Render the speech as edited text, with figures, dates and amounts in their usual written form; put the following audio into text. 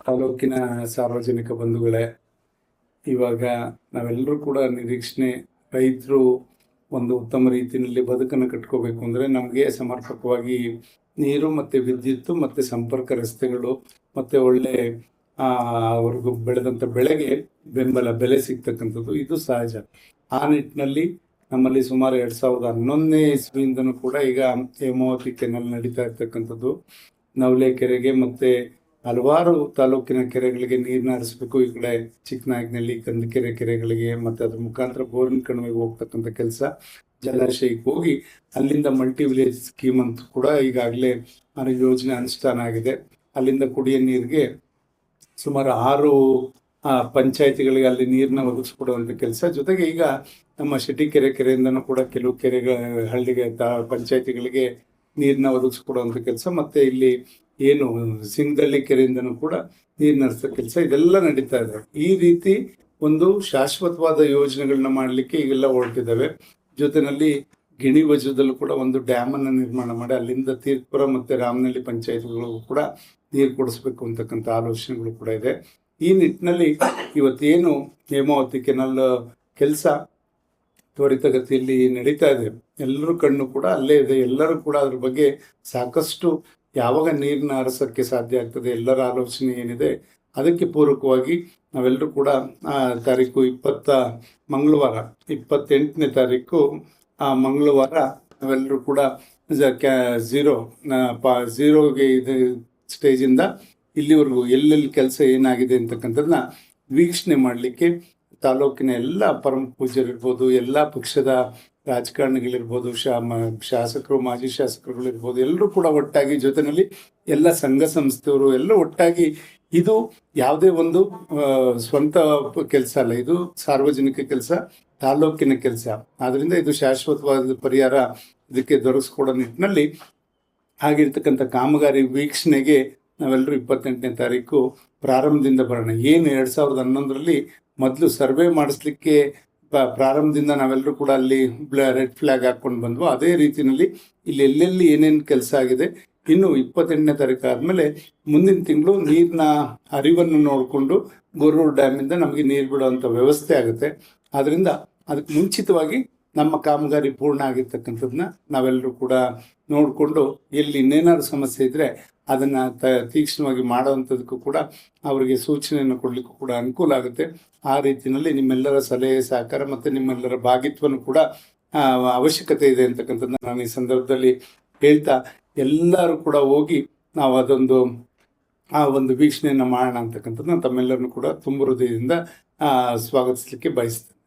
ತಾಲೂಕಿನ ಸಾರ್ವಜನಿಕ ಬಂಧುಗಳೇ, ಇವಾಗ ನಾವೆಲ್ಲರೂ ಕೂಡ ನಿರೀಕ್ಷಣೆ, ರೈತರು ಒಂದು ಉತ್ತಮ ರೀತಿಯಲ್ಲಿ ಬದುಕನ್ನು ಕಟ್ಕೋಬೇಕು ಅಂದರೆ ನಮಗೆ ಸಮರ್ಪಕವಾಗಿ ನೀರು ಮತ್ತು ವಿದ್ಯುತ್ತು ಮತ್ತು ಸಂಪರ್ಕ ರಸ್ತೆಗಳು ಮತ್ತು ಒಳ್ಳೆ ಅವ್ರಿಗೂ ಬೆಳೆದಂಥ ಬೆಳೆಗೆ ಬೆಲೆ ಸಿಗ್ತಕ್ಕಂಥದ್ದು ಇದು ಸಹಜ. ಆ ನಿಟ್ಟಿನಲ್ಲಿ ನಮ್ಮಲ್ಲಿ ಸುಮಾರು 2011ನೇ ಇಸ್ವಿಯಿಂದನೂ ಕೂಡ ಈಗ ಹೇಮಾವತಿ ಕೆನಲ್ ನಡೀತಾ ಇರ್ತಕ್ಕಂಥದ್ದು. ನವಲೆ ಕೆರೆಗೆ ಮತ್ತು ಹಲವಾರು ತಾಲೂಕಿನ ಕೆರೆಗಳಿಗೆ ನೀರನ್ನ ಹರಿಸ್ಬೇಕು. ಈ ಕಡೆ ಚಿಕ್ಕನಾಯಕನಹಳ್ಳಿ, ಕಂದಕೆರೆ ಕೆರೆಗಳಿಗೆ ಮತ್ತು ಅದ್ರ ಮುಖಾಂತರ ಬೋರಿನ ಕಣಿವೆಗೆ ಹೋಗ್ತಕ್ಕಂಥ ಕೆಲಸ, ಜಲಾಶಯಕ್ಕೆ ಹೋಗಿ ಅಲ್ಲಿಂದ ಮಲ್ಟಿ ವಿಲೇಜ್ ಸ್ಕೀಮ್ ಅಂತ ಕೂಡ ಈಗಾಗಲೇ ಯೋಜನೆ ಅನುಷ್ಠಾನ ಆಗಿದೆ. ಅಲ್ಲಿಂದ ಕುಡಿಯೋ ನೀರಿಗೆ ಸುಮಾರು 6 ಪಂಚಾಯಿತಿಗಳಿಗೆ ಅಲ್ಲಿ ನೀರನ್ನ ಒದಗಿಸ್ಕೊಡುವಂಥ ಕೆಲಸ. ಜೊತೆಗೆ ಈಗ ನಮ್ಮ ಕೆರೆಯಿಂದನೂ ಕೂಡ ಕೆಲವು ಹಳ್ಳಿಗೆ ಪಂಚಾಯಿತಿಗಳಿಗೆ ನೀರನ್ನ ಒದಗಿಸ್ಕೊಡುವಂಥ ಕೆಲಸ, ಮತ್ತು ಇಲ್ಲಿ ಏನು ಸಿಂಗದಳ್ಳಿ ಕೆರೆಯಿಂದನೂ ಕೂಡ ನೀರನ್ನ ಹರಿಸೋ ಕೆಲಸ ಇದೆಲ್ಲ ನಡೀತಾ ಇದೆ. ಈ ರೀತಿ ಒಂದು ಶಾಶ್ವತವಾದ ಯೋಜನೆಗಳನ್ನ ಮಾಡಲಿಕ್ಕೆ ಈಗೆಲ್ಲ ಹೊರಟಿದ್ದಾವೆ. ಜೊತೆಯಲ್ಲಿ ಗಿಣಿ ವಜದಲ್ಲೂ ಕೂಡ ಒಂದು ಡ್ಯಾಮನ್ನು ನಿರ್ಮಾಣ ಮಾಡಿ ಅಲ್ಲಿಂದ ತೀರ್ಥಪುರ ಮತ್ತು ರಾಮನಹಳ್ಳಿ ಪಂಚಾಯತ್ಗಳಿಗೂ ಕೂಡ ನೀರು ಕೊಡಿಸ್ಬೇಕು ಅಂತಕ್ಕಂಥ ಆಲೋಚನೆಗಳು ಕೂಡ ಇದೆ. ಈ ನಿಟ್ಟಿನಲ್ಲಿ ಇವತ್ತೇನು ಹೇಮಾವತಿ ಕೆನಲ್ ಕೆಲಸ ತ್ವರಿತಗತಿಯಲ್ಲಿ ನಡೀತಾ ಇದೆ, ಎಲ್ಲರ ಕಣ್ಣು ಕೂಡ ಅಲ್ಲೇ ಇದೆ. ಎಲ್ಲರೂ ಕೂಡ ಅದ್ರ ಬಗ್ಗೆ ಸಾಕಷ್ಟು ಯಾವಾಗ ನೀರನ್ನ ಹರಿಸೋಕ್ಕೆ ಸಾಧ್ಯ ಆಗ್ತದೆ, ಎಲ್ಲರ ಆಲೋಚನೆ ಏನಿದೆ ಅದಕ್ಕೆ ಪೂರಕವಾಗಿ ನಾವೆಲ್ಲರೂ ಕೂಡ ತಾರೀಕು ಮಂಗಳವಾರ 28ನೇ ತಾರೀಕು ಮಂಗಳವಾರ ನಾವೆಲ್ಲರೂ ಕೂಡ ಝೀರೋಗೆ ಇದು ಸ್ಟೇಜಿಂದ ಇಲ್ಲಿವರೆಗೂ ಎಲ್ಲೆಲ್ಲಿ ಕೆಲಸ ಏನಾಗಿದೆ ಅಂತಕ್ಕಂಥದ್ದನ್ನ ವೀಕ್ಷಣೆ ಮಾಡಲಿಕ್ಕೆ ತಾಲೂಕಿನ ಎಲ್ಲ ಪರಮ ಪೂಜ್ಯರಿರ್ಬೋದು, ಎಲ್ಲ ಪಕ್ಷದ ರಾಜಕಾರಣಿಗಳಿರ್ಬೋದು, ಶಾಸಕರು, ಮಾಜಿ ಶಾಸಕರುಗಳಿರ್ಬೋದು, ಎಲ್ಲರೂ ಕೂಡ ಒಟ್ಟಾಗಿ, ಜೊತೆಯಲ್ಲಿ ಎಲ್ಲ ಸಂಘ ಸಂಸ್ಥೆಯವರು ಎಲ್ಲ ಒಟ್ಟಾಗಿ, ಇದು ಯಾವುದೇ ಒಂದು ಸ್ವಂತ ಕೆಲಸ ಅಲ್ಲ, ಇದು ಸಾರ್ವಜನಿಕ ಕೆಲಸ, ತಾಲೂಕಿನ ಕೆಲಸ. ಆದ್ದರಿಂದ ಇದು ಶಾಶ್ವತವಾದ ಪರಿಹಾರ ಇದಕ್ಕೆ ದೊರಕಿಸ್ಕೊಡೋ ನಿಟ್ಟಿನಲ್ಲಿ ಆಗಿರ್ತಕ್ಕಂಥ ಕಾಮಗಾರಿ ವೀಕ್ಷಣೆಗೆ ನಾವೆಲ್ಲರೂ 28ನೇ ತಾರೀಕು ಪ್ರಾರಂಭದಿಂದ ಬರೋಣ. ಏನು 2011ರಲ್ಲಿ ಮೊದಲು ಸರ್ವೆ ಮಾಡಿಸ್ಲಿಕ್ಕೆ ಪ್ರಾರಂಭದಿಂದ ನಾವೆಲ್ಲರೂ ಕೂಡ ಅಲ್ಲಿ ರೆಡ್ ಫ್ಲಾಗ್ ಹಾಕ್ಕೊಂಡು ಬಂದ್ವು. ಅದೇ ರೀತಿಯಲ್ಲಿ ಇಲ್ಲಿ ಎಲ್ಲೆಲ್ಲಿ ಏನೇನು ಕೆಲಸ ಆಗಿದೆ, ಇನ್ನು 28ನೇ ತಾರೀಕು ಆದಮೇಲೆ ಮುಂದಿನ ತಿಂಗಳು ನೀರಿನ ಹರಿವನ್ನು ನೋಡಿಕೊಂಡು ಗೊರೂರು ಡ್ಯಾಮಿಂದ ನಮಗೆ ನೀರು ಬಿಡುವಂಥ ವ್ಯವಸ್ಥೆ ಆಗುತ್ತೆ. ಆದ್ದರಿಂದ ಅದಕ್ಕೆ ಮುಂಚಿತವಾಗಿ ನಮ್ಮ ಕಾಮಗಾರಿ ಪೂರ್ಣ ಆಗಿರ್ತಕ್ಕಂಥದ್ದನ್ನ ನಾವೆಲ್ಲರೂ ಕೂಡ ನೋಡಿಕೊಂಡು ಎಲ್ಲಿ ಇನ್ನೇನಾದ್ರು ಸಮಸ್ಯೆ ಇದ್ದರೆ ಅದನ್ನು ತೀಕ್ಷ್ಣವಾಗಿ ಮಾಡೋವಂಥದಕ್ಕೂ ಕೂಡ ಅವರಿಗೆ ಸೂಚನೆಯನ್ನು ಕೊಡಲಿಕ್ಕೂ ಕೂಡ ಅನುಕೂಲ ಆಗುತ್ತೆ. ಆ ರೀತಿಯಲ್ಲಿ ನಿಮ್ಮೆಲ್ಲರ ಸಲಹೆ ಸಹಕಾರ ಮತ್ತು ನಿಮ್ಮೆಲ್ಲರ ಭಾಗಿತ್ವನೂ ಕೂಡ ಅವಶ್ಯಕತೆ ಇದೆ ಅಂತಕ್ಕಂಥದ್ದನ್ನ ನಾನು ಈ ಸಂದರ್ಭದಲ್ಲಿ ಹೇಳ್ತಾ, ಎಲ್ಲರೂ ಕೂಡ ಹೋಗಿ ನಾವು ಒಂದು ವೀಕ್ಷಣೆಯನ್ನು ಮಾಡೋಣ ಅಂತಕ್ಕಂಥದ್ದನ್ನ ತಮ್ಮೆಲ್ಲರನ್ನು ಕೂಡ ತುಂಬ ಹೃದಯದಿಂದ ಸ್ವಾಗತಿಸಲಿಕ್ಕೆ ಬಯಸ್ತೇನೆ.